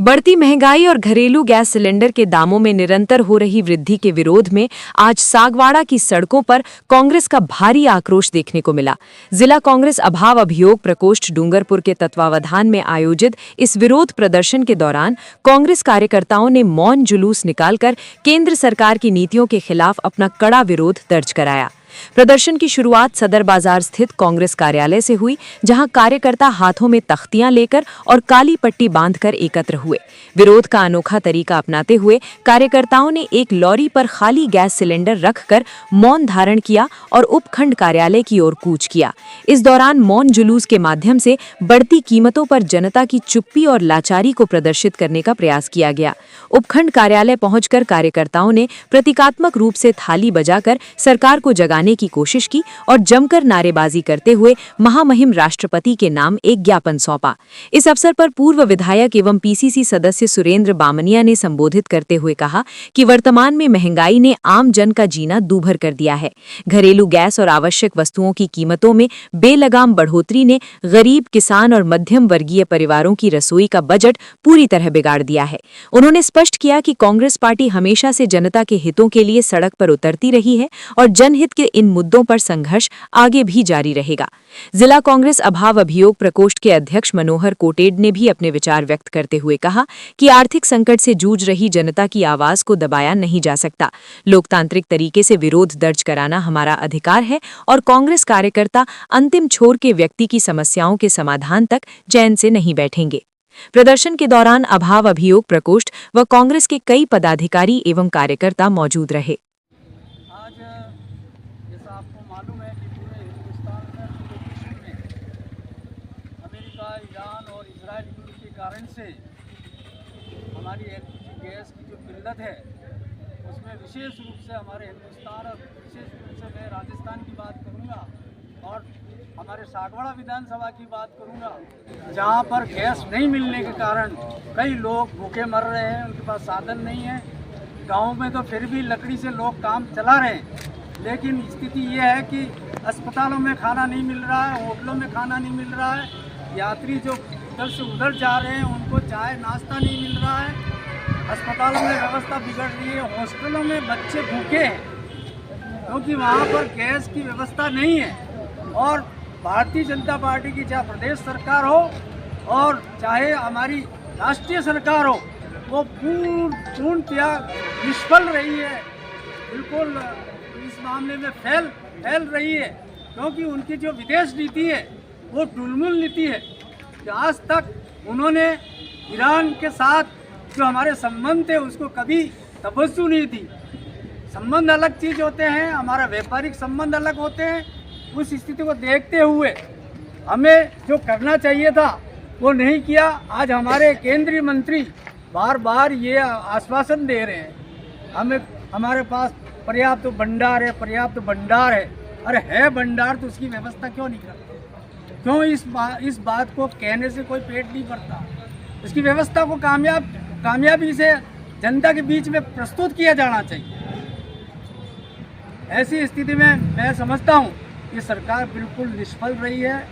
बढ़ती महंगाई और घरेलू गैस सिलेंडर के दामों में निरंतर हो रही वृद्धि के विरोध में आज सागवाड़ा की सड़कों पर कांग्रेस का भारी आक्रोश देखने को मिला। जिला कांग्रेस अभाव अभियोग प्रकोष्ठ डूंगरपुर के तत्वावधान में आयोजित इस विरोध प्रदर्शन के दौरान कांग्रेस कार्यकर्ताओं ने मौन जुलूस निकालकर केंद्र सरकार की नीतियों के खिलाफ अपना कड़ा विरोध दर्ज कराया। प्रदर्शन की शुरुआत सदर बाजार स्थित कांग्रेस कार्यालय से हुई, जहां कार्यकर्ता हाथों में तख्तियां लेकर और काली पट्टी बांधकर एकत्र हुए। विरोध का अनोखा तरीका अपनाते हुए कार्यकर्ताओं ने एक लॉरी पर खाली गैस सिलेंडर रखकर मौन धारण किया और उपखंड कार्यालय की ओर कूच किया। इस दौरान मौन जुलूस के माध्यम से बढ़ती कीमतों पर जनता की चुप्पी और लाचारी को प्रदर्शित करने का प्रयास किया गया। उपखंड कार्यालय पहुंचकर कार्यकर्ताओं ने प्रतीकात्मक रूप से थाली बजाकर सरकार को जगाने की कोशिश की और जमकर नारेबाजी करते हुए महामहिम राष्ट्रपति के नाम एक ज्ञापन सौंपा। इस अवसर पर पूर्व विधायक एवं पीसीसी सदस्य सुरेंद्र बामनिया ने संबोधित करते हुए कहा कि वर्तमान में महंगाई ने आम जन का जीना दूभर कर दिया है। घरेलू गैस और आवश्यक वस्तुओं की कीमतों में बेलगाम बढ़ोतरी ने गरीब, किसान और मध्यम वर्गीय परिवारों की रसोई का बजट पूरी तरह बिगाड़ दिया है। उन्होंने स्पष्ट किया कि कांग्रेस पार्टी हमेशा से जनता के हितों के लिए सड़क पर उतरती रही है और जनहित के इन मुद्दों पर संघर्ष आगे भी जारी रहेगा। जिला कांग्रेस अभाव अभियोग प्रकोष्ठ के अध्यक्ष मनोहर कोटेड ने भी अपने विचार व्यक्त करते हुए कहा कि आर्थिक संकट से जूझ रही जनता की आवाज को दबाया नहीं जा सकता। लोकतांत्रिक तरीके से विरोध दर्ज कराना हमारा अधिकार है और कांग्रेस कार्यकर्ता अंतिम छोर के व्यक्ति की समस्याओं के समाधान तक चैन से नहीं बैठेंगे। प्रदर्शन के दौरान अभाव अभियोग प्रकोष्ठ व कांग्रेस के कई पदाधिकारी एवं कार्यकर्ता मौजूद रहे। आपको मालूम है कि पूरे हिंदुस्तान में, पूरे विश्व में अमेरिका, ईरान और इजराइल युद्ध के कारण से हमारी एलपीजी गैस की जो किल्लत है, उसमें विशेष रूप से हमारे हिंदुस्तान और विशेष रूप से मैं राजस्थान की बात करूंगा और हमारे सागवाड़ा विधानसभा की बात करूंगा, जहां पर गैस नहीं मिलने के कारण कई लोग भूखे मर रहे हैं, उनके पास साधन नहीं है। गाँव में तो फिर भी लकड़ी से लोग काम चला रहे हैं, लेकिन स्थिति ये है कि अस्पतालों में खाना नहीं मिल रहा है, होटलों में खाना नहीं मिल रहा है। यात्री जो इधर से उधर जा रहे हैं उनको चाय नाश्ता नहीं मिल रहा है। अस्पतालों में व्यवस्था बिगड़ रही है, हॉस्टलों में बच्चे भूखे हैं क्योंकि वहाँ पर गैस की व्यवस्था नहीं है। और भारतीय जनता पार्टी की चाहे प्रदेश सरकार हो और चाहे हमारी राष्ट्रीय सरकार हो, वो पूर्णतया निष्फल रही है, बिल्कुल इस मामले में फैल रही है, क्योंकि उनकी जो विदेश नीति है वो टुलमुल नीति है। कि आज तक उन्होंने ईरान के साथ जो हमारे संबंध थे उसको कभी तवज्जो नहीं दी। संबंध अलग चीज़ होते हैं, हमारा व्यापारिक संबंध अलग होते हैं। उस स्थिति को देखते हुए हमें जो करना चाहिए था वो नहीं किया। आज हमारे केंद्रीय मंत्री बार बार ये आश्वासन दे रहे हैं हमें, हमारे पास पर्याप्त भंडार है, पर्याप्त भंडार है। अरे है भंडार तो उसकी व्यवस्था क्यों नहीं करते? क्यों इस बात को कहने से कोई पेट नहीं भरता? इसकी व्यवस्था को कामयाबी से जनता के बीच में प्रस्तुत किया जाना चाहिए। ऐसी स्थिति में मैं समझता हूँ कि सरकार बिल्कुल निष्फल रही है।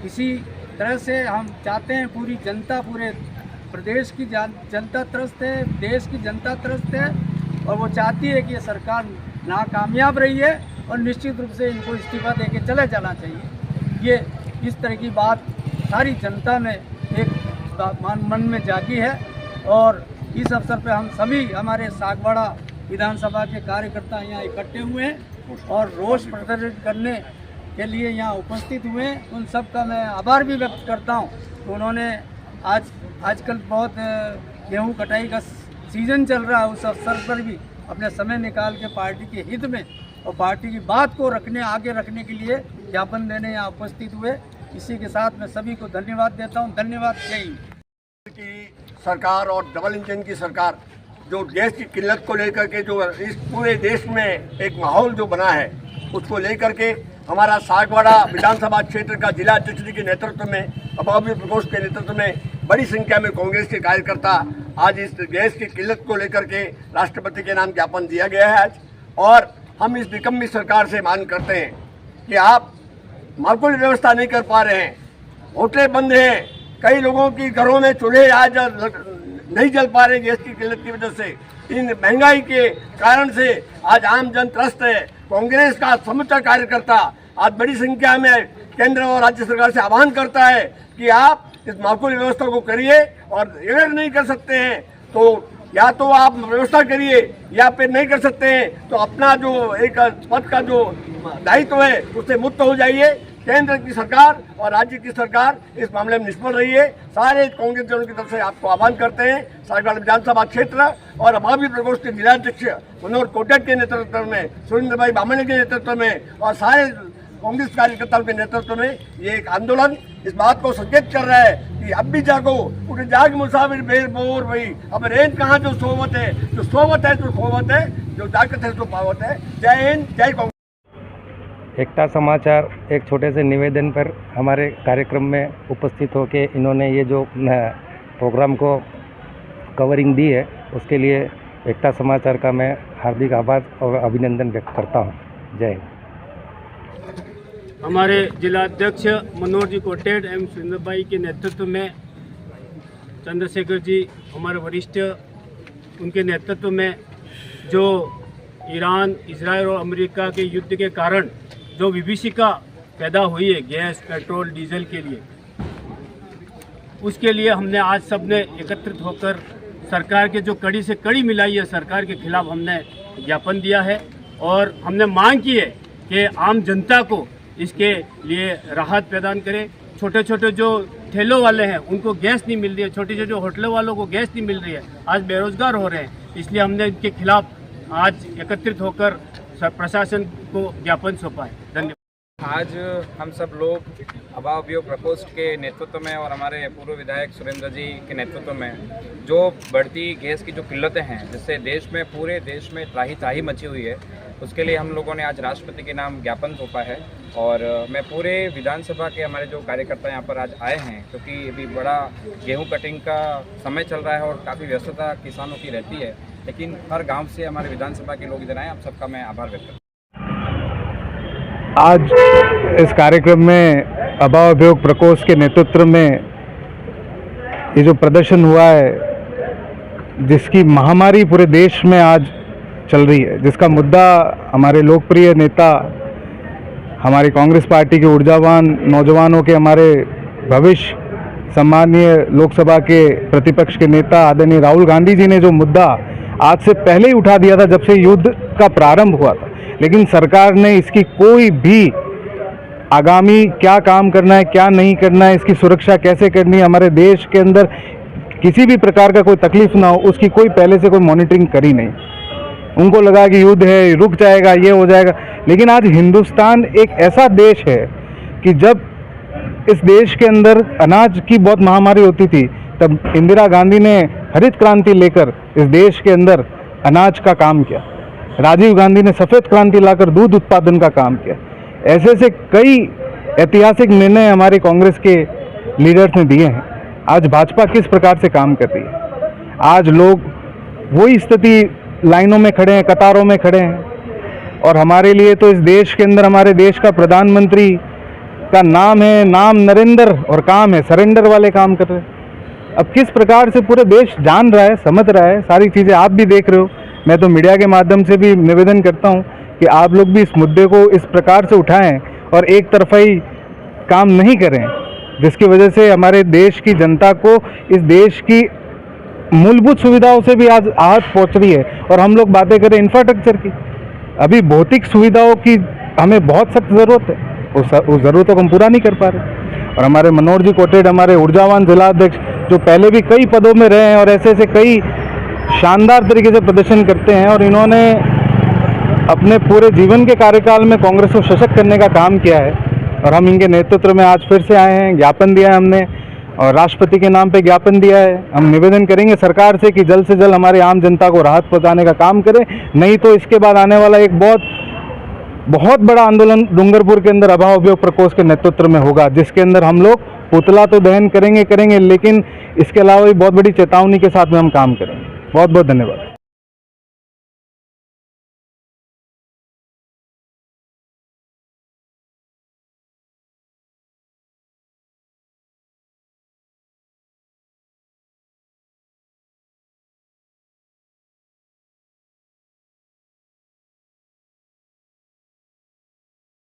इसी तरह से हम चाहते हैं पूरी जनता, पूरे प्रदेश की जनता त्रस्त है, देश की जनता त्रस्त है और वो चाहती है कि ये सरकार नाकामयाब रही है और निश्चित रूप से इनको इस्तीफा देके चले जाना चाहिए। ये इस तरह की बात सारी जनता में एक मन में जागी है और इस अवसर पे हम सभी हमारे सागवाड़ा विधानसभा के कार्यकर्ता यहाँ इकट्ठे हुए हैं और रोष प्रदर्शित करने के लिए यहाँ उपस्थित हुए हैं। उन सब का मैं आभार भी व्यक्त करता हूँ। तो उन्होंने आजकल बहुत गेहूँ कटाई का सीजन चल रहा है, उस अवसर पर भी अपने समय निकाल के पार्टी के हित में और पार्टी की बात को आगे रखने के लिए ज्ञापन देने यहाँ उपस्थित हुए। इसी के साथ मैं सभी को धन्यवाद देता हूँ। धन्यवाद। जय हिंद। की सरकार और डबल इंजन की सरकार जो गैस की किल्लत को लेकर के जो इस पूरे देश में एक माहौल जो बना है, उसको लेकर के हमारा सागवाड़ा विधानसभा क्षेत्र का जिला अध्यक्ष जी के नेतृत्व में, अभावी प्रकोष्ठ के नेतृत्व में बड़ी संख्या में कांग्रेस के कार्यकर्ता आज इस गैस की किल्लत को लेकर के राष्ट्रपति के नाम ज्ञापन दिया गया है आज। और हम इस निकम्मी सरकार से मांग करते हैं कि आप मार्केट व्यवस्था नहीं कर पा रहे हैं, होटलें बंद हैं, कई लोगों की घरों में चूल्हे आज नहीं चल पा रहे गैस की किल्लत की वजह से। इन महंगाई के कारण से आज आम जन त्रस्त है। कांग्रेस का समूचा कार्यकर्ता आज बड़ी संख्या में केंद्र और राज्य सरकार से आह्वान करता है कि आप इस माकूल व्यवस्था को करिए, और अगर नहीं कर सकते हैं तो या तो आप व्यवस्था करिए, या फिर नहीं कर सकते हैं तो अपना जो एक पद का जो दायित्व है उससे मुक्त हो जाइए। केंद्र की सरकार और राज्य की सरकार इस मामले में निष्फल रही है। सारे कांग्रेस जनों की तरफ से आपको आह्वान करते हैं। सागवाड़ा विधानसभा क्षेत्र और अभावी प्रकोष्ठ के जिलाध्यक्ष मनोहर कोटक के नेतृत्व में, सुरेंद्र भाई बामणे के नेतृत्व में और सारे कांग्रेस कार्यकर्ताओं के नेतृत्व में ये एक आंदोलन इस बात को संकेत कर रहा है कि अब भी जागो, उठ जाग मुसाफिर बेर बोर भाई, अब रेंज कहाँ जो सोवत है, जो सोवत है तो खोवत है, जो जागत है तो पावत है। जय हिंद, जय कांग्रेस। एकता समाचार एक छोटे से निवेदन पर हमारे कार्यक्रम में उपस्थित होकर इन्होंने ये जो प्रोग्राम को कवरिंग दी है, उसके लिए एकता समाचार का मैं हार्दिक आभार और अभिनंदन व्यक्त करता हूँ। जय हिंद। हमारे जिला अध्यक्ष मनोहर जी कोटेड एवं सुरेंद्र भाई के नेतृत्व में, चंद्रशेखर जी हमारे वरिष्ठ, उनके नेतृत्व में जो ईरान, इजराइल और अमेरिका के युद्ध के कारण जो विभीषिका पैदा हुई है गैस, पेट्रोल, डीजल के लिए, उसके लिए हमने आज सबने एकत्रित होकर सरकार के जो कड़ी से कड़ी मिलाई है, सरकार के खिलाफ हमने ज्ञापन दिया है और हमने मांग की है कि आम जनता को इसके लिए राहत प्रदान करें। छोटे छोटे जो ठेलों वाले हैं उनको गैस नहीं मिल रही है, छोटे छोटे होटलों वालों को गैस नहीं मिल रही है, आज बेरोजगार हो रहे हैं, इसलिए हमने इनके खिलाफ आज एकत्रित होकर प्रशासन को ज्ञापन सौंपा है। धन्यवाद। आज हम सब लोग अभाव अभियोग प्रकोष्ठ के नेतृत्व में और हमारे पूर्व विधायक सुरेंद्र जी के नेतृत्व में जो बढ़ती गैस की जो किल्लतें हैं, जिससे देश में, पूरे देश में त्राही त्राही मची हुई है, उसके लिए हम लोगों ने आज राष्ट्रपति के नाम ज्ञापन सौंपा है। और मैं पूरे विधानसभा के हमारे जो कार्यकर्ता यहाँ पर आज आए हैं, क्योंकि अभी बड़ा गेहूं कटिंग का समय चल रहा है और काफ़ी व्यस्तता किसानों की रहती है, लेकिन हर गांव से हमारे विधानसभा के लोग इधर आए। आप सबका मैं आभार व्यक्त करता हूँ। आज इस कार्यक्रम में अभाव अभियोग प्रकोष्ठ के नेतृत्व में ये जो प्रदर्शन हुआ है, जिसकी महामारी पूरे देश में आज चल रही है, जिसका मुद्दा हमारे लोकप्रिय नेता, हमारी कांग्रेस पार्टी के ऊर्जावान नौजवानों के, हमारे भविष्य सम्माननीय लोकसभा के प्रतिपक्ष के नेता आदरणीय राहुल गांधी जी ने जो मुद्दा आज से पहले ही उठा दिया था, जब से युद्ध का प्रारंभ हुआ था, लेकिन सरकार ने इसकी कोई भी आगामी क्या काम करना है, क्या नहीं करना है, इसकी सुरक्षा कैसे करनी है, हमारे देश के अंदर किसी भी प्रकार का कोई तकलीफ ना हो, उसकी कोई पहले से कोई मॉनिटरिंग करी नहीं। उनको लगा कि युद्ध है, रुक जाएगा, ये हो जाएगा। लेकिन आज हिंदुस्तान एक ऐसा देश है कि जब इस देश के अंदर अनाज की बहुत महामारी होती थी, तब इंदिरा गांधी ने हरित क्रांति लेकर इस देश के अंदर अनाज का काम किया। राजीव गांधी ने सफ़ेद क्रांति लाकर दूध उत्पादन का काम किया। ऐसे ऐसे कई ऐतिहासिक निर्णय हमारे कांग्रेस के लीडर्स ने दिए हैं। आज भाजपा किस प्रकार से काम कर रही है, आज लोग वही स्थिति, लाइनों में खड़े हैं, कतारों में खड़े हैं। और हमारे लिए तो इस देश के अंदर हमारे देश का प्रधानमंत्री का नाम नरेंद्र और काम है सरेंडर वाले काम कर रहे हैं। अब किस प्रकार से पूरे देश जान रहा है, समझ रहा है, सारी चीज़ें आप भी देख रहे हो। मैं तो मीडिया के माध्यम से भी निवेदन करता हूं कि आप लोग भी इस मुद्दे को इस प्रकार से उठाएं और एक तरफाई काम नहीं करें, जिसकी वजह से हमारे देश की जनता को इस देश की मूलभूत सुविधाओं से भी आज आहत पहुंच रही है। और हम लोग बातें करें इंफ्रास्ट्रक्चर की, अभी भौतिक सुविधाओं की हमें बहुत सख्त ज़रूरत है, उस ज़रूरतों को हम पूरा नहीं कर पा रहे। और हमारे मनोहर जी कोटेड, हमारे ऊर्जावान जिलाध्यक्ष, जो पहले भी कई पदों में रहे हैं और ऐसे ऐसे कई शानदार तरीके से प्रदर्शन करते हैं, और इन्होंने अपने पूरे जीवन के कार्यकाल में कांग्रेस को सशक्त करने का काम किया है। और हम इनके नेतृत्व में आज फिर से आए हैं, ज्ञापन दिया है हमने और राष्ट्रपति के नाम पे ज्ञापन दिया है। हम निवेदन करेंगे सरकार से कि जल्द से जल्द हमारे आम जनता को राहत पहुंचाने का काम करें, नहीं तो इसके बाद आने वाला एक बहुत बड़ा आंदोलन डूंगरपुर के अंदर अभाव अभियोग प्रकोष्ठ के नेतृत्व में होगा, जिसके अंदर हम लोग पुतला तो दहन करेंगे, लेकिन इसके अलावा भी बहुत बड़ी चेतावनी के साथ में हम काम करेंगे। बहुत बहुत धन्यवाद।